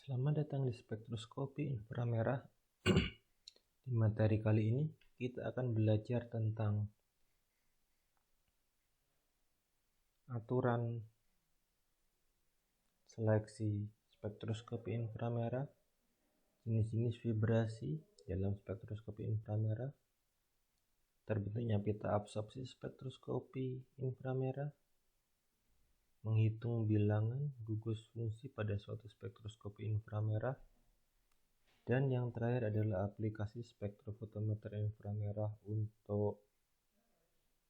Selamat datang di spektroskopi inframerah. Di materi kali ini kita akan belajar tentang aturan seleksi spektroskopi inframerah, jenis-jenis vibrasi dalam spektroskopi inframerah, terbentuknya peta absorpsi spektroskopi inframerah, menghitung bilangan gugus fungsi pada suatu spektroskopi inframerah, dan yang terakhir adalah aplikasi spektrofotometer inframerah untuk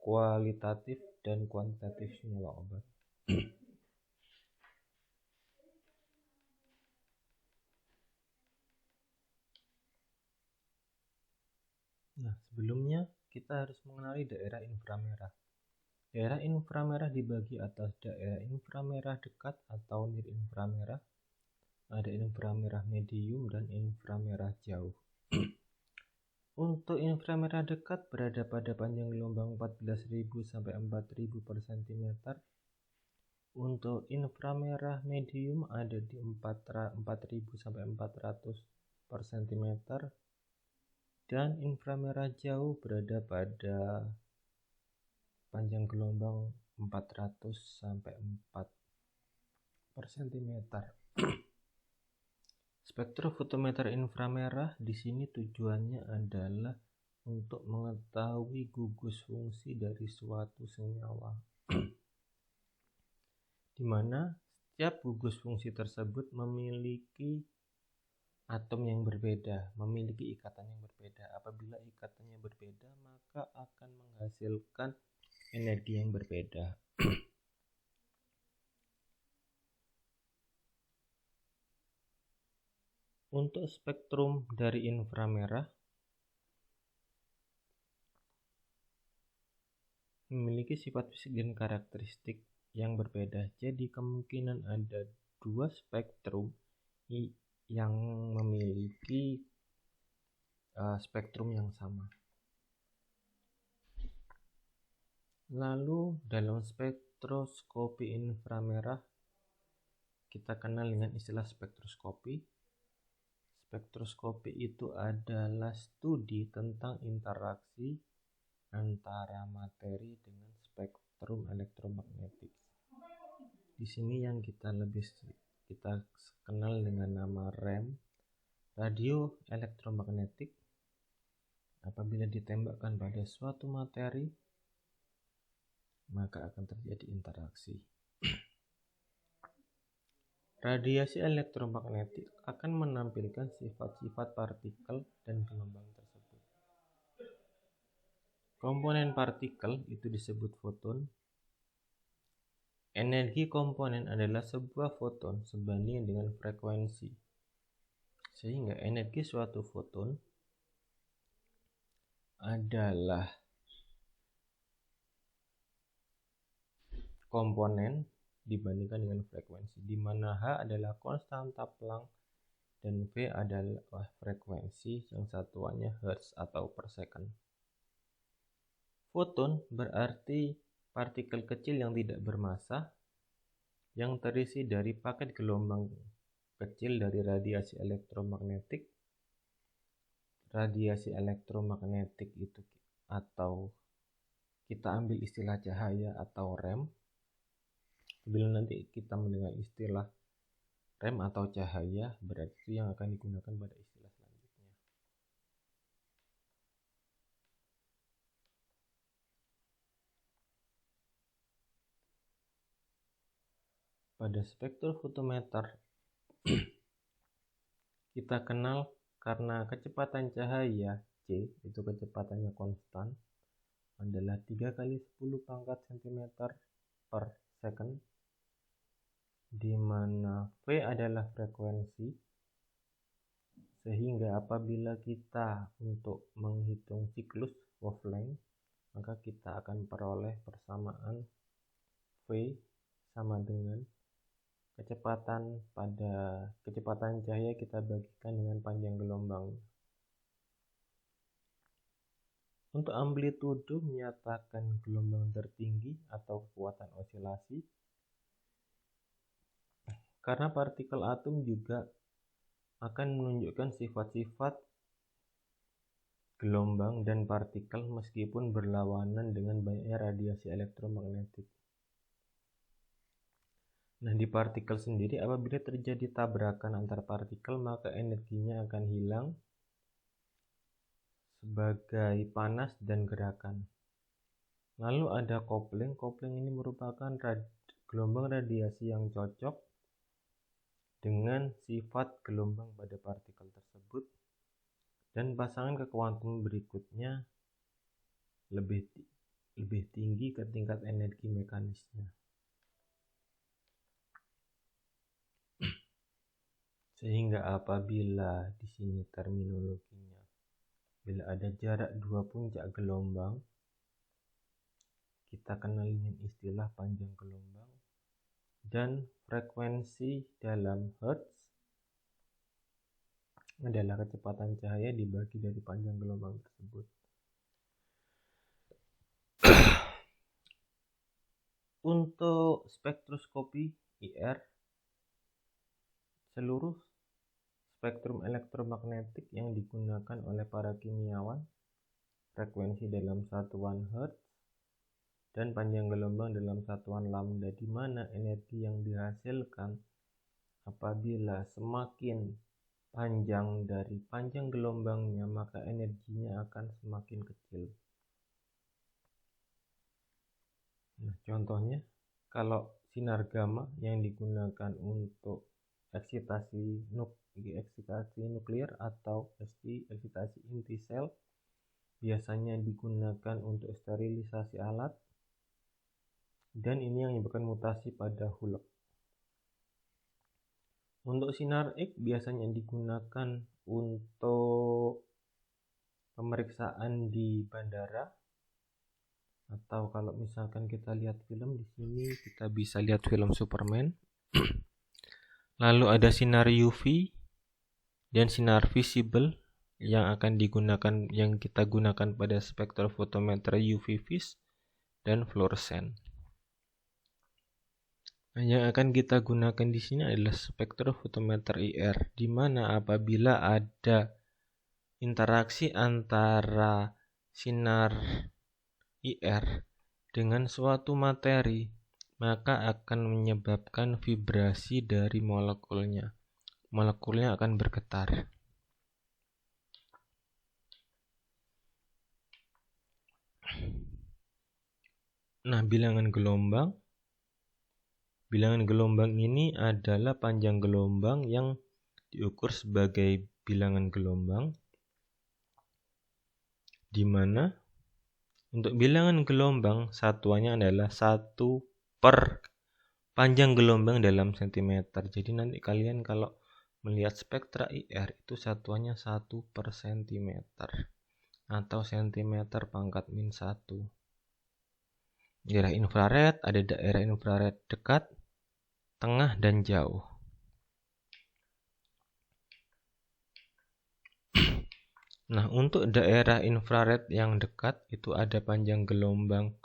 kualitatif dan kuantitatif senyawa obat. Nah, sebelumnya kita harus mengenali daerah inframerah. Daerah inframerah dibagi atas daerah inframerah dekat atau near inframerah, ada inframerah medium dan inframerah jauh. Untuk inframerah dekat berada pada panjang gelombang 14.000 sampai 4.000 per cm. Untuk inframerah medium ada di 4.000 sampai 400 per cm. Dan inframerah jauh berada pada panjang gelombang 400 sampai 4 per cm. Spektrofotometer inframerah di sini tujuannya adalah untuk mengetahui gugus fungsi dari suatu senyawa, di mana setiap gugus fungsi tersebut memiliki atom yang berbeda, memiliki ikatan yang berbeda. Apabila ikatannya berbeda, maka akan menghasilkan energi yang berbeda. Untuk spektrum dari inframerah memiliki sifat fisik dan karakteristik yang berbeda. Jadi kemungkinan ada dua spektrum yang memiliki spektrum yang sama. Lalu dalam spektroskopi inframerah kita kenal dengan istilah spektroskopi. Spektroskopi itu adalah studi tentang interaksi antara materi dengan spektrum elektromagnetik. Di sini yang kita kenal dengan nama RAM, radio elektromagnetik. Apabila ditembakkan pada suatu materi, maka akan terjadi interaksi. Radiasi elektromagnetik akan menampilkan sifat-sifat partikel dan gelombang tersebut. Komponen partikel itu disebut foton. Energi komponen adalah sebuah foton sebanding dengan frekuensi. Sehingga energi suatu foton adalah komponen dibandingkan dengan frekuensi, di mana H adalah konstanta Planck dan V adalah frekuensi yang satuannya Hertz atau per second. Foton berarti partikel kecil yang tidak bermassa yang terisi dari paket gelombang kecil dari radiasi elektromagnetik. Radiasi elektromagnetik itu atau kita ambil istilah cahaya atau RAM. Bila nanti kita mendengar istilah RAM atau cahaya, berarti itu yang akan digunakan pada istilah selanjutnya. Pada spektrofotometer kita kenal karena kecepatan cahaya C, itu kecepatannya konstan, adalah 3 kali 10 pangkat cm per second, di mana V adalah frekuensi, sehingga apabila kita untuk menghitung siklus wavelength, maka kita akan peroleh persamaan V sama dengan kecepatan cahaya kita bagikan dengan panjang gelombang. Untuk amplitudo menyatakan gelombang tertinggi atau kekuatan osilasi. Karena partikel atom juga akan menunjukkan sifat-sifat gelombang dan partikel meskipun berlawanan dengan banyaknya radiasi elektromagnetik. Nah, di partikel sendiri apabila terjadi tabrakan antar partikel maka energinya akan hilang sebagai panas dan gerakan. Lalu ada coupling. Coupling ini merupakan gelombang radiasi yang cocok dengan sifat gelombang pada partikel tersebut, dan pasangan ke kuantum berikutnya lebih tinggi ke tingkat energi mekanisnya. Sehingga apabila di sini terminologinya, bila ada jarak dua puncak gelombang, kita kenal dengan istilah panjang gelombang, dan frekuensi dalam Hertz adalah kecepatan cahaya dibagi dari panjang gelombang tersebut. Untuk spektroskopi IR, seluruh spektrum elektromagnetik yang digunakan oleh para kimiawan, frekuensi dalam satuan Hertz, dan panjang gelombang dalam satuan lambda, di mana energi yang dihasilkan apabila semakin panjang dari panjang gelombangnya maka energinya akan semakin kecil. Nah, contohnya kalau sinar gamma yang digunakan untuk eksitasi nuklir atau eksitasi inti sel biasanya digunakan untuk sterilisasi alat, dan ini yang menyebabkan mutasi pada hulk. Untuk sinar X biasanya digunakan untuk pemeriksaan di bandara, atau kalau misalkan kita lihat film di sini kita bisa lihat film Superman. Lalu ada sinar UV dan sinar visible yang kita gunakan pada spektrofotometer UV vis dan fluoresen. Nah, yang akan kita gunakan di sini adalah spektrofotometer IR, di mana apabila ada interaksi antara sinar IR dengan suatu materi, maka akan menyebabkan vibrasi dari molekulnya. Molekulnya akan bergetar. Nah, bilangan gelombang ini adalah panjang gelombang yang diukur sebagai bilangan gelombang, di mana untuk bilangan gelombang satuannya adalah 1 per panjang gelombang dalam sentimeter. Jadi nanti kalian kalau melihat spektra IR itu satuannya 1 per sentimeter atau sentimeter pangkat min 1. Daerah infrared, ada daerah infrared dekat, tengah, dan jauh. Nah, untuk daerah infrared yang dekat itu ada panjang gelombang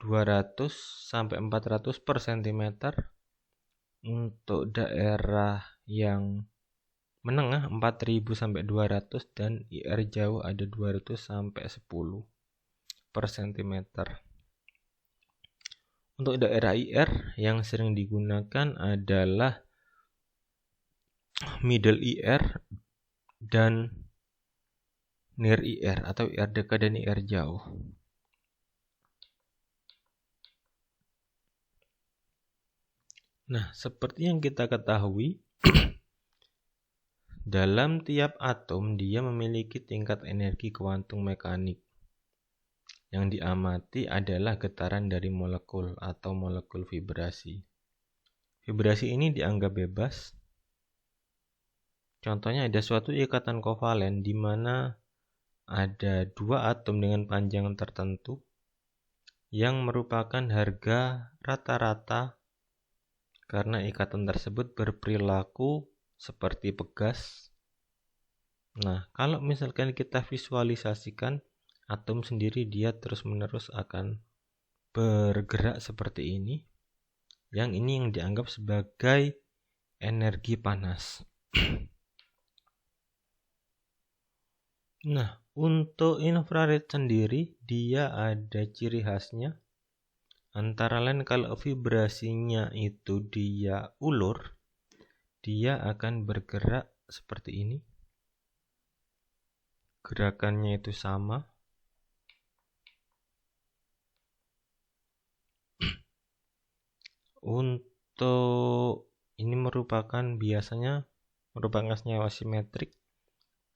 200 sampai 400 per cm. Untuk daerah yang menengah 4000 sampai 200, dan IR jauh ada 200 sampai 10 per cm. Untuk daerah IR yang sering digunakan adalah middle IR dan near IR atau IR dekat dan IR jauh. Nah, seperti yang kita ketahui, dalam tiap atom dia memiliki tingkat energi kuantum mekanik. Yang diamati adalah getaran dari molekul atau molekul vibrasi. Vibrasi ini dianggap bebas. Contohnya ada suatu ikatan kovalen di mana ada dua atom dengan panjang tertentu yang merupakan harga rata-rata karena ikatan tersebut berperilaku seperti pegas. Nah, kalau misalkan kita visualisasikan atom sendiri, dia terus-menerus akan bergerak seperti ini. Yang ini yang dianggap sebagai energi panas. Nah, untuk infrared sendiri dia ada ciri khasnya. Antara lain kalau vibrasinya itu dia ulur, dia akan bergerak seperti ini. Gerakannya itu sama. Untuk ini biasanya merupakan senyawa simetrik.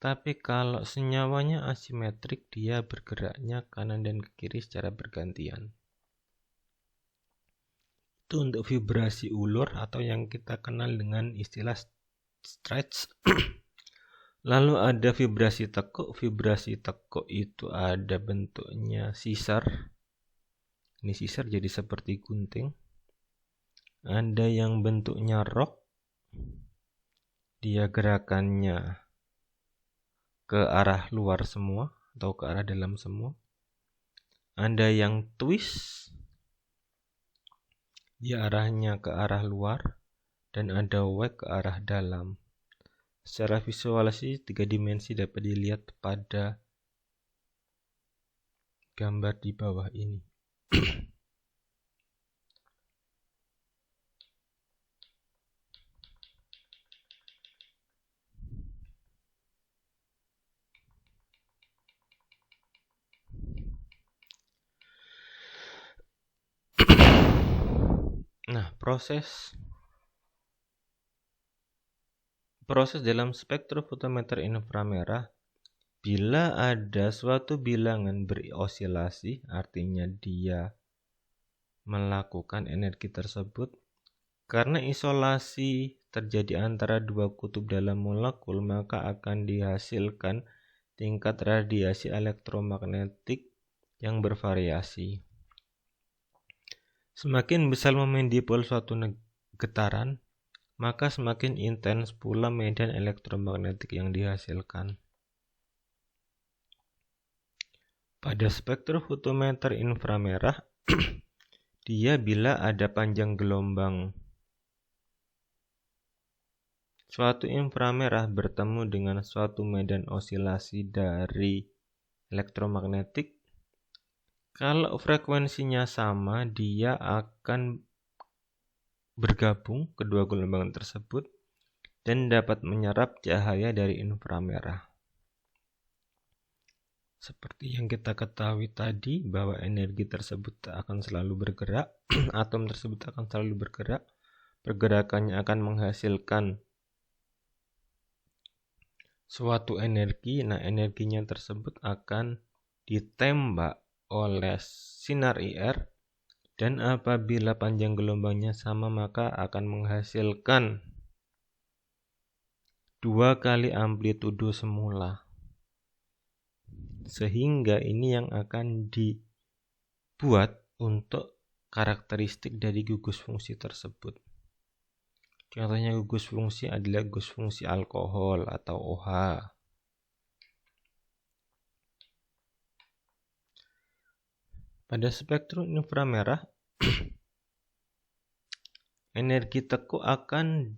Tapi kalau senyawanya asimetrik, dia bergeraknya kanan dan ke kiri secara bergantian. Itu untuk vibrasi ulur atau yang kita kenal dengan istilah stretch. Lalu ada vibrasi tekuk. Vibrasi tekuk itu ada bentuknya sisar. Ini sisar jadi seperti gunting. Ada yang bentuknya rock. Dia gerakannya ke arah luar semua atau ke arah dalam semua. Ada yang twist, dia arahnya ke arah luar, dan ada wave ke arah dalam. Secara visualisasi 3 dimensi dapat dilihat pada gambar di bawah ini. Nah, proses dalam spektrofotometer inframerah, bila ada suatu bilangan beriosilasi, artinya dia melakukan energi tersebut. Karena isolasi terjadi antara dua kutub dalam molekul, maka akan dihasilkan tingkat radiasi elektromagnetik yang bervariasi. Semakin besar momen dipol suatu getaran, maka semakin intens pula medan elektromagnetik yang dihasilkan. Pada spektrofotometer inframerah, dia bila ada panjang gelombang suatu inframerah bertemu dengan suatu medan osilasi dari elektromagnetik, kalau frekuensinya sama, dia akan bergabung kedua gelombang tersebut dan dapat menyerap cahaya dari inframerah. Seperti yang kita ketahui tadi bahwa energi tersebut akan selalu bergerak, atom tersebut akan selalu bergerak, pergerakannya akan menghasilkan suatu energi. Nah, energinya tersebut akan ditembak oleh sinar IR, dan apabila panjang gelombangnya sama maka akan menghasilkan 2 kali amplitudo semula. Sehingga ini yang akan dibuat untuk karakteristik dari gugus fungsi tersebut. Contohnya gugus fungsi adalah gugus fungsi alkohol atau OH. Pada spektrum inframerah, energi tekuk akan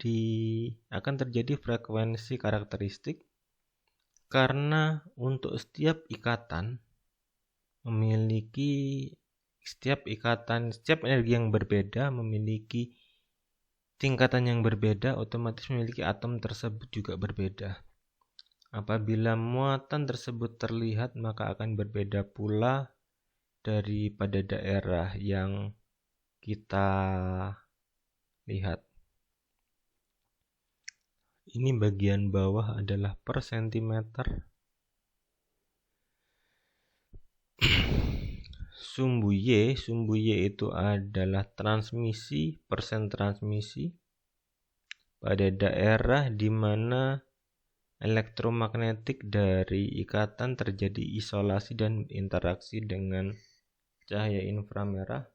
terjadi frekuensi karakteristik karena untuk setiap energi yang berbeda memiliki tingkatan yang berbeda, otomatis memiliki atom tersebut juga berbeda. Apabila muatan tersebut terlihat, maka akan berbeda pula daripada daerah yang kita lihat. Ini bagian bawah adalah per sentimeter. Sumbu Y itu adalah transmisi, persen transmisi pada daerah di mana elektromagnetik dari ikatan terjadi isolasi dan interaksi dengan cahaya inframerah,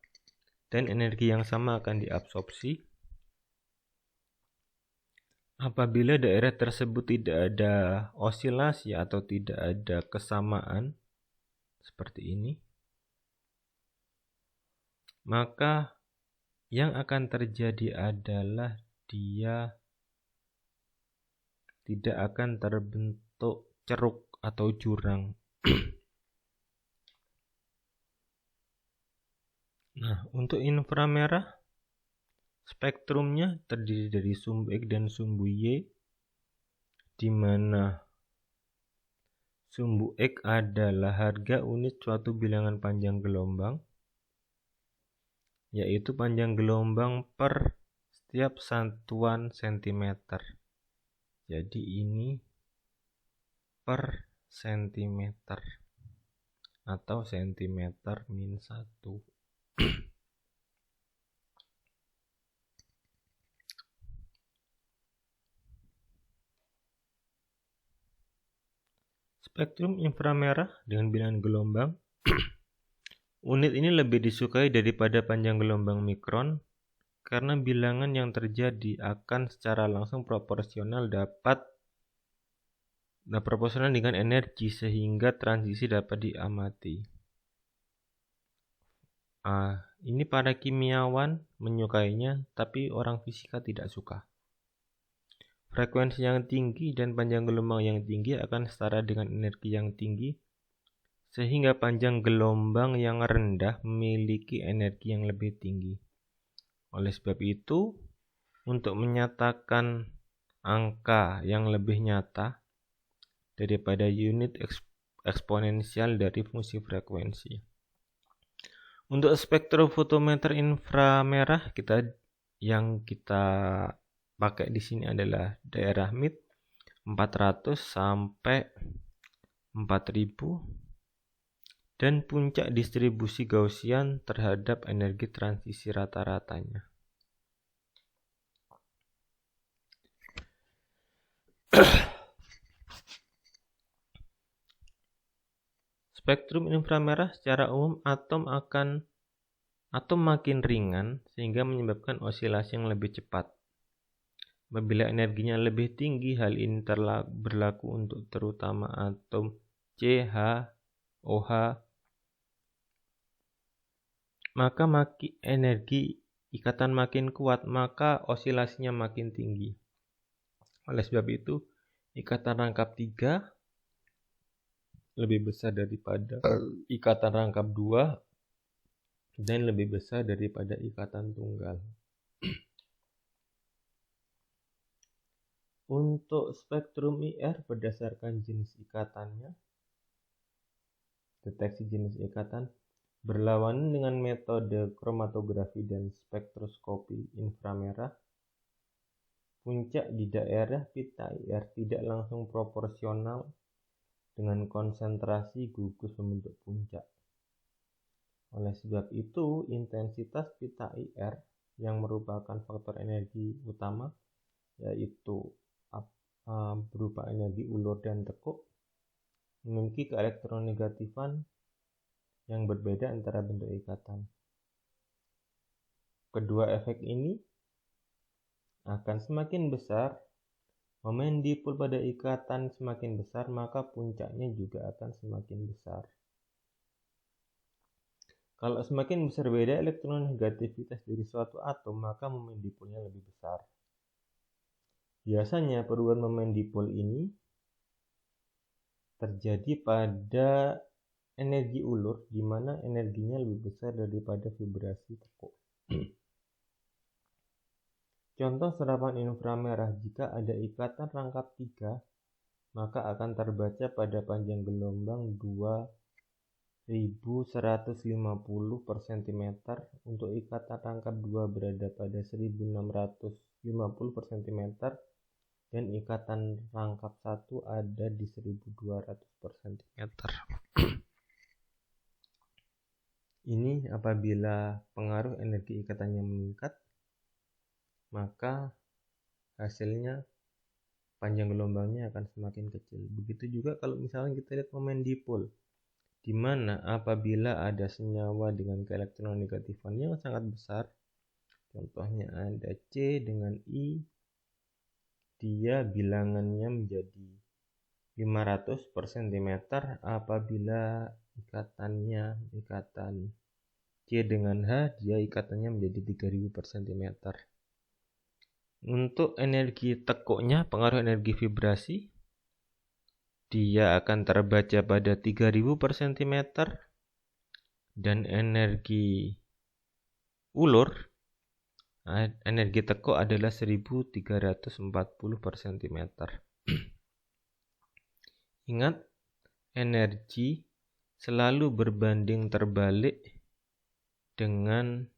dan energi yang sama akan diabsorpsi. Apabila daerah tersebut tidak ada osilasi atau tidak ada kesamaan seperti ini, maka yang akan terjadi adalah dia tidak akan terbentuk ceruk atau jurang. Nah, untuk inframerah, spektrumnya terdiri dari sumbu X dan sumbu Y, di mana sumbu X adalah harga unit suatu bilangan panjang gelombang, yaitu panjang gelombang per setiap satuan sentimeter. Jadi ini per sentimeter atau sentimeter min 1. Spektrum inframerah dengan bilangan gelombang. Unit ini lebih disukai daripada panjang gelombang mikron karena bilangan yang terjadi akan secara langsung proporsional dengan energi sehingga transisi dapat diamati. Ini para kimiawan menyukainya, tapi orang fisika tidak suka. Frekuensi yang tinggi dan panjang gelombang yang tinggi akan setara dengan energi yang tinggi, sehingga panjang gelombang yang rendah memiliki energi yang lebih tinggi. Oleh sebab itu, untuk menyatakan angka yang lebih nyata daripada unit eksponensial dari fungsi frekuensi. Untuk spektrofotometer inframerah yang kita pakai di sini adalah daerah mid 400 sampai 4000 dan puncak distribusi Gaussian terhadap energi transisi rata-ratanya. Spektrum inframerah secara umum atom makin ringan sehingga menyebabkan osilasi yang lebih cepat. Apabila energinya lebih tinggi, hal ini berlaku untuk terutama atom CH, OH, maka energi ikatan makin kuat, maka osilasinya makin tinggi. Oleh sebab itu, ikatan rangkap 3 lebih besar daripada ikatan rangkap 2 dan lebih besar daripada ikatan tunggal. Untuk spektrum IR berdasarkan jenis ikatannya, deteksi jenis ikatan berlawanan dengan metode kromatografi dan spektroskopi inframerah. Puncak di daerah pita IR tidak langsung proporsional dengan konsentrasi gugus pembentuk puncak. Oleh sebab itu, intensitas pita IR yang merupakan faktor energi utama, yaitu berupa energi ulur dan tekuk, memiliki keelektronegatifan yang berbeda antara bentuk ikatan. Kedua efek ini akan semakin besar, momen dipol pada ikatan semakin besar, maka puncaknya juga akan semakin besar. Kalau semakin besar beda elektronegativitas dari suatu atom, maka momen dipolnya lebih besar. Biasanya perubahan momen dipol ini terjadi pada energi ulur, di mana energinya lebih besar daripada vibrasi tekuk. Contoh serapan inframerah, jika ada ikatan rangkap 3, maka akan terbaca pada panjang gelombang 2150 per cm. Untuk ikatan rangkap 2 berada pada 1650 per cm. Dan ikatan rangkap 1 ada di 1200 per cm. Ini apabila pengaruh energi ikatannya meningkat, maka hasilnya panjang gelombangnya akan semakin kecil. Begitu juga kalau misalnya kita lihat momen dipol, di mana apabila ada senyawa dengan keelektronegatifan yang sangat besar, contohnya ada C dengan I, dia bilangannya menjadi 500 per cm. Apabila ikatan C dengan H, dia ikatannya menjadi 3000 per cm. Untuk energi tekuknya, pengaruh energi vibrasi, dia akan terbaca pada 3000 per cm, dan energi teko adalah 1340 per cm. Ingat, energi selalu berbanding terbalik dengan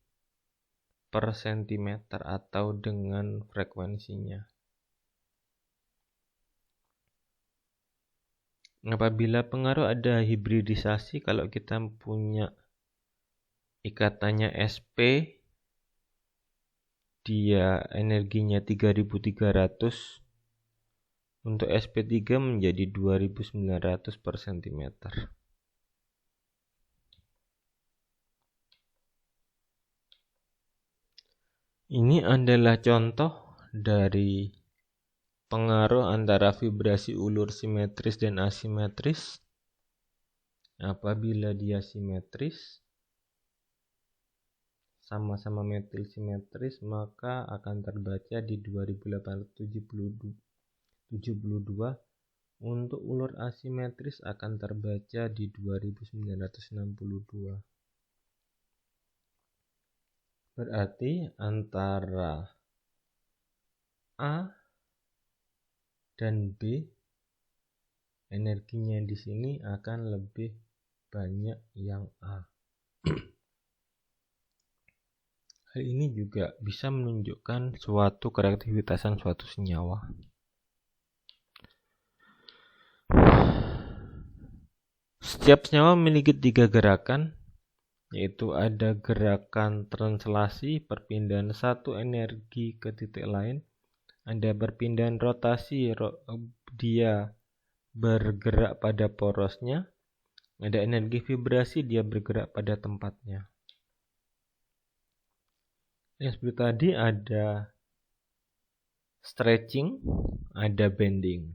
per sentimeter atau dengan frekuensinya. Apabila pengaruh ada hibridisasi, kalau kita punya ikatannya SP, dia energinya 3300, untuk SP3 menjadi 2900 per cm. Ini adalah contoh dari pengaruh antara vibrasi ulur simetris dan asimetris. Apabila dia simetris, sama-sama metil simetris, maka akan terbaca di 2872. Untuk ulur asimetris akan terbaca di 2962. Berarti antara A dan B, energinya di sini akan lebih banyak yang A. Hal ini juga bisa menunjukkan suatu kereaktivitasan suatu senyawa. Setiap senyawa memiliki 3 gerakan, yaitu ada gerakan translasi, perpindahan satu energi ke titik lain, ada perpindahan rotasi, dia bergerak pada porosnya, ada energi vibrasi, dia bergerak pada tempatnya. Yang seperti tadi ada stretching, ada bending.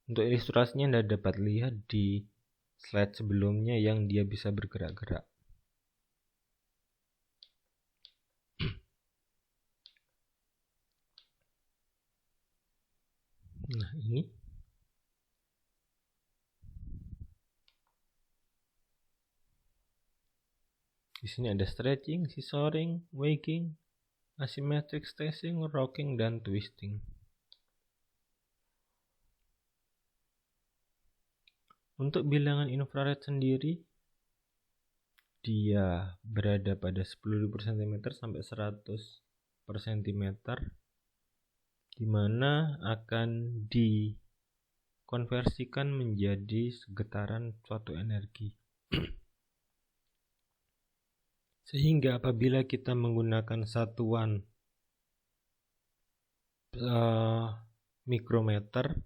Untuk ilustrasinya Anda dapat lihat di slide sebelumnya yang dia bisa bergerak-gerak. Nah, ini di sini ada stretching, scissoring, wagging, asymmetric stretching, rocking, dan twisting. Untuk bilangan infrared sendiri, dia berada pada 10.000 per cm sampai 100 per cm, di mana akan dikonversikan menjadi getaran suatu energi. Sehingga apabila kita menggunakan satuan mikrometer,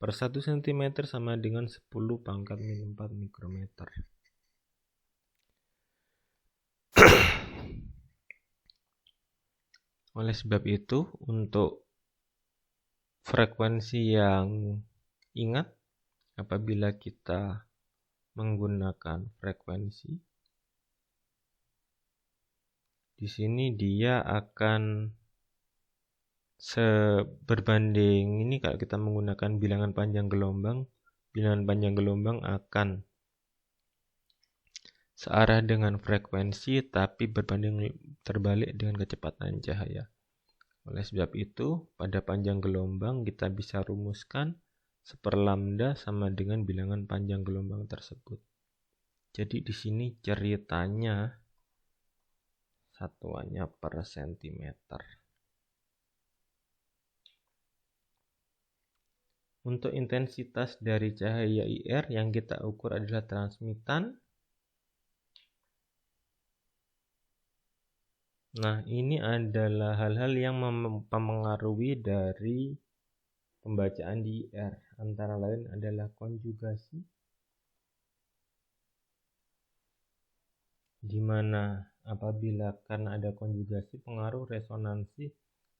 per 1 cm sama dengan 10 pangkat min 4 mikrometer. Oleh sebab itu, untuk frekuensi yang ingat, apabila kita menggunakan frekuensi, di sini dia akan berbanding ini. Kalau kita menggunakan bilangan panjang gelombang akan searah dengan frekuensi tapi berbanding terbalik dengan kecepatan cahaya. Oleh sebab itu, pada panjang gelombang kita bisa rumuskan 1/lambda sama dengan bilangan panjang gelombang tersebut. Jadi di sini ceritanya satuannya per sentimeter. Untuk intensitas dari cahaya IR yang kita ukur adalah transmitan. Nah, ini adalah hal-hal yang mempengaruhi dari pembacaan di IR. Antara lain adalah konjugasi, di mana apabila karena ada konjugasi, pengaruh resonansi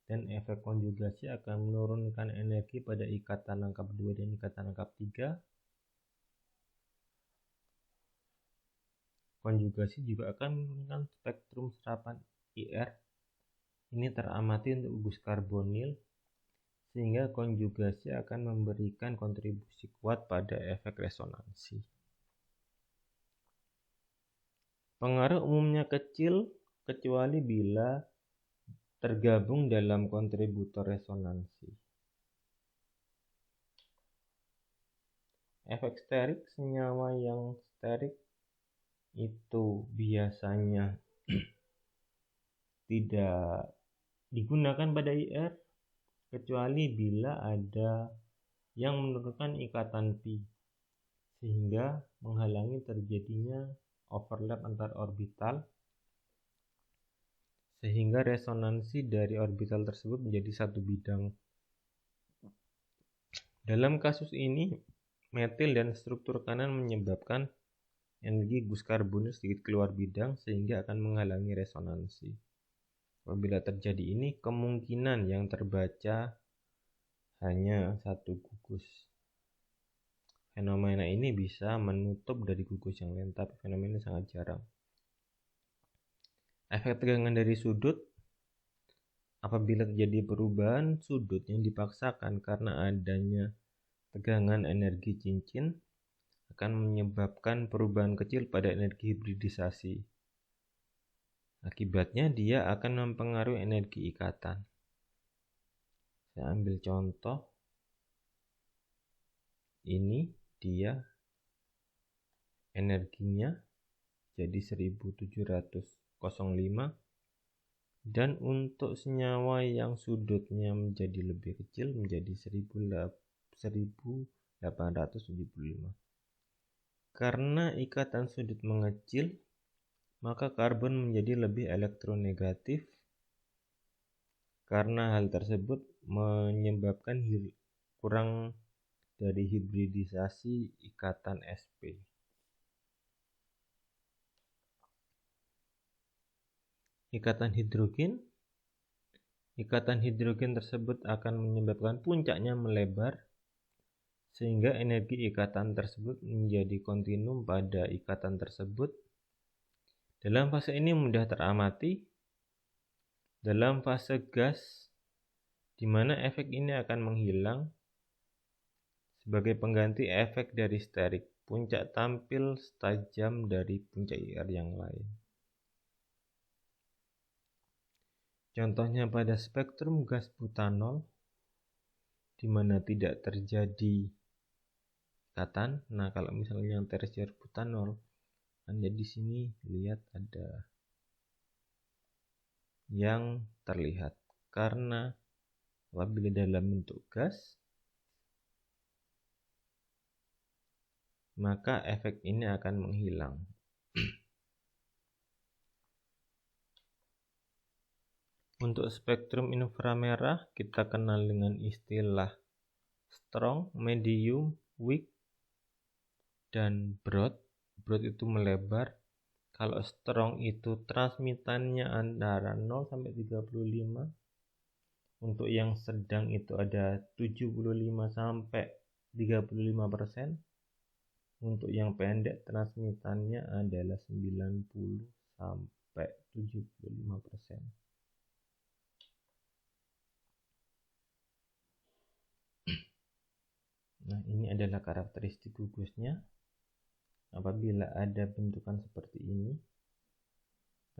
dan efek konjugasi akan menurunkan energi pada ikatan rangkap 2 dan ikatan rangkap 3. Konjugasi juga akan menurunkan spektrum serapan IR. Ini teramati untuk gugus karbonil, sehingga konjugasi akan memberikan kontribusi kuat pada efek resonansi. Pengaruh umumnya kecil kecuali bila tergabung dalam kontributor resonansi. Efek sterik, senyawa yang sterik itu biasanya tidak digunakan pada IR kecuali bila ada yang menurunkan ikatan pi sehingga menghalangi terjadinya overlap antar orbital sehingga resonansi dari orbital tersebut menjadi satu bidang. Dalam kasus ini, metil dan struktur kanan menyebabkan energi gus karbonil sedikit keluar bidang sehingga akan menghalangi resonansi. Apabila terjadi ini, kemungkinan yang terbaca hanya satu gugus. Fenomena ini bisa menutup dari gugus yang lain, tapi fenomena ini sangat jarang. Efek tegangan dari sudut. Apabila terjadi perubahan sudut yang dipaksakan karena adanya tegangan energi cincin, akan menyebabkan perubahan kecil pada energi hibridisasi. Akibatnya dia akan mempengaruhi energi ikatan. Saya ambil contoh. Ini dia energinya jadi 1705, dan untuk senyawa yang sudutnya menjadi lebih kecil menjadi 1875. Karena ikatan sudut mengecil, maka karbon menjadi lebih elektronegatif. Karena hal tersebut menyebabkan kurang dari hibridisasi ikatan sp. Ikatan hidrogen tersebut akan menyebabkan puncaknya melebar sehingga energi ikatan tersebut menjadi kontinum pada ikatan tersebut. Dalam fase ini mudah teramati. Dalam fase gas, di mana efek ini akan menghilang sebagai pengganti efek dari sterik, puncak tampil setajam dari puncak IR yang lain. Contohnya pada spektrum gas butanol, di mana tidak terjadi ikatan. Nah, kalau misalnya yang tersier butanol, Anda di sini lihat ada yang terlihat karena apabila dalam bentuk gas, maka efek ini akan menghilang. Untuk spektrum inframerah kita kenal dengan istilah strong, medium, weak, dan broad. Broad itu melebar. Kalau strong itu transmitannya antara 0 sampai 35. Untuk yang sedang itu ada 75 sampai 35%. Untuk yang pendek transmitannya adalah 90 sampai 75%. Nah, ini adalah karakteristik gugusnya. Apabila ada bentukan seperti ini,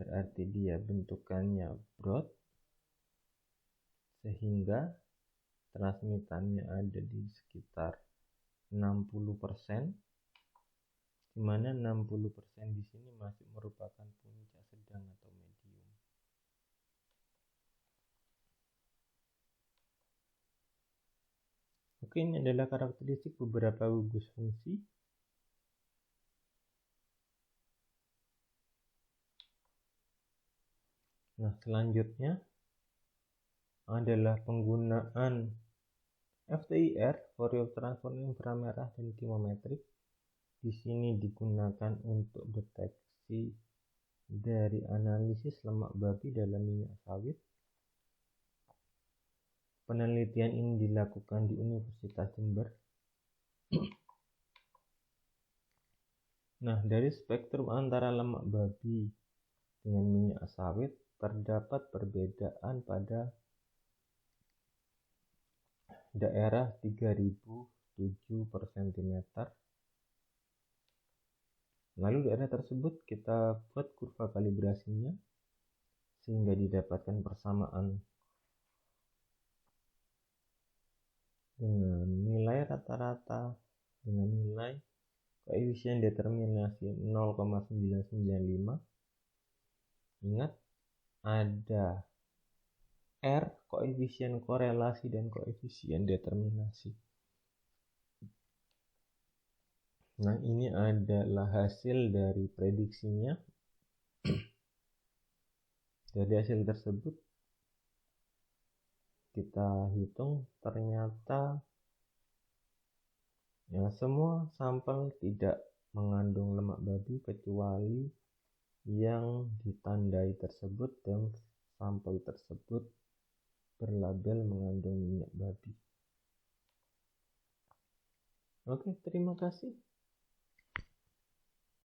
berarti dia bentukannya broad, sehingga transmitannya ada di sekitar 60%, di mana 60% di sini masih merupakan puncak sedang atau medium. Oke, ini adalah karakteristik beberapa gugus fungsi. Nah, selanjutnya adalah penggunaan FTIR, Fourier transform inframerah dan chemometrik. Di sini digunakan untuk deteksi dari analisis lemak babi dalam minyak sawit. Penelitian ini dilakukan di Universitas Jember. Nah, dari spektrum antara lemak babi dengan minyak sawit terdapat perbedaan pada daerah 3007 per cm. Lalu daerah tersebut kita buat kurva kalibrasinya sehingga didapatkan persamaan dengan nilai rata-rata dengan nilai koefisien determinasi 0,995. Ingat, ada R, koefisien korelasi dan koefisien determinasi. Nah, ini adalah hasil dari prediksinya. Dari hasil tersebut kita hitung ternyata ya semua sampel tidak mengandung lemak babi kecuali yang ditandai tersebut dan sampel tersebut berlabel mengandung minyak babi. Oke, terima kasih.